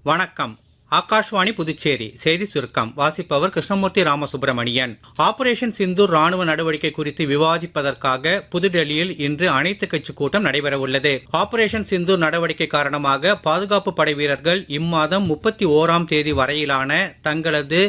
வணக்கம். ஆகாஷ்வாணி புதுச்சேரி செய்தி சுருக்கம் வாசிப்பவர் கிருஷ்ணமூர்த்தி ராமசுப்பிரமணியன். ஆபரேஷன் சிந்தூர் ராணுவ நடவடிக்கை குறித்து விவாதிப்பதற்காக புதுடெல்லியில் இன்று அனைத்துக் கட்சி கூட்டம் நடைபெறவுள்ளது. ஆபரேஷன் சிந்தூர் நடவடிக்கை காரணமாக பாதுகாப்பு படை வீரர்கள் இம்மாதம் 31ஆம் தேதி வரையிலான தங்களது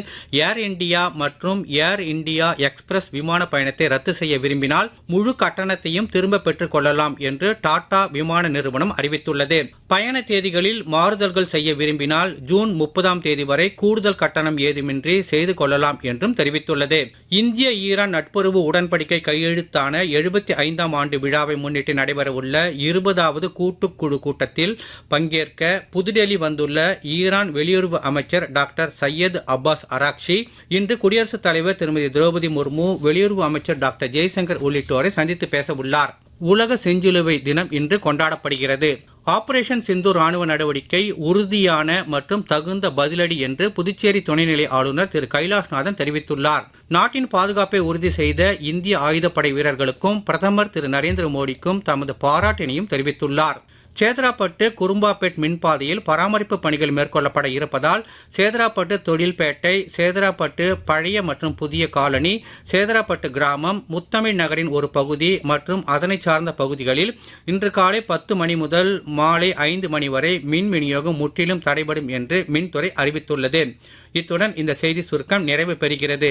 ஏர் இண்டியா மற்றும் ஏர் இண்டியா எக்ஸ்பிரஸ் விமான பயணத்தை ரத்து செய்ய விரும்பினால் முழு கட்டணத்தையும் திரும்ப பெற்றுக் கொள்ளலாம் என்று டாடா விமான நிறுவனம் அறிவித்துள்ளது. பயண தேதிகளில் மாறுதல்கள் செய்ய விரும்பினால் ஜூன் 30ஆம் தேதி வரை கூடுதல் கட்டணம் ஏதுமின்றி செய்து கொள்ளலாம் என்றும் தெரிவித்துள்ளது. இந்திய ஈரான் நட்புறவு உடன்படிக்கை கையெழுத்தான 75ஆம் ஆண்டு விழாவை முன்னிட்டு நடைபெறவுள்ள 20வது கூட்டுக்குழு கூட்டத்தில் பங்கேற்க புதுடெல்லி வந்துள்ள ஈரான் வெளியுறவு அமைச்சர் டாக்டர் சையத் அப்பாஸ் அராக்ஷி இன்று குடியரசுத் தலைவர் திருமதி திரௌபதி முர்மு, வெளியுறவு அமைச்சர் டாக்டர் ஜெய்சங்கர் உள்ளிட்டோரை சந்தித்து பேச உள்ளார். உலக செஞ்சிலுவை தினம் இன்று கொண்டாடப்படுகிறது. ஆபரேஷன் சிந்தூர் ராணுவ நடவடிக்கை உறுதியான மற்றும் தகுந்த பதிலடி என்று புதுச்சேரி துணைநிலை ஆளுநர் திரு கைலாஷ்நாதன் தெரிவித்துள்ளார். நாட்டின் பாதுகாப்பை உறுதி செய்த இந்திய ஆயுதப்படை வீரர்களுக்கும் பிரதமர் திரு நரேந்திர மோடிக்கும் தமது பாராட்டினையும் தெரிவித்துள்ளார். சேதராப்பட்டு குரும்பாப்பேட் மின்பாதையில் பராமரிப்பு பணிகள் மேற்கொள்ளப்பட இருப்பதால் சேதராப்பட்டு தொழில்பேட்டை, சேதராப்பட்டு பழைய மற்றும் புதிய காலனி, சேதராப்பட்டு கிராமம், முத்தமிழ் நகரின் ஒரு பகுதி மற்றும் அதனை சார்ந்த பகுதிகளில் இன்று காலை 10 மணி முதல் மாலை 5 மணி வரை மின் விநியோகம் முற்றிலும் தடைபடும் என்று மின்துறை அறிவித்துள்ளது. இத்துடன் இந்த செய்தி சுருக்கம் நிறைவு பெறுகிறது.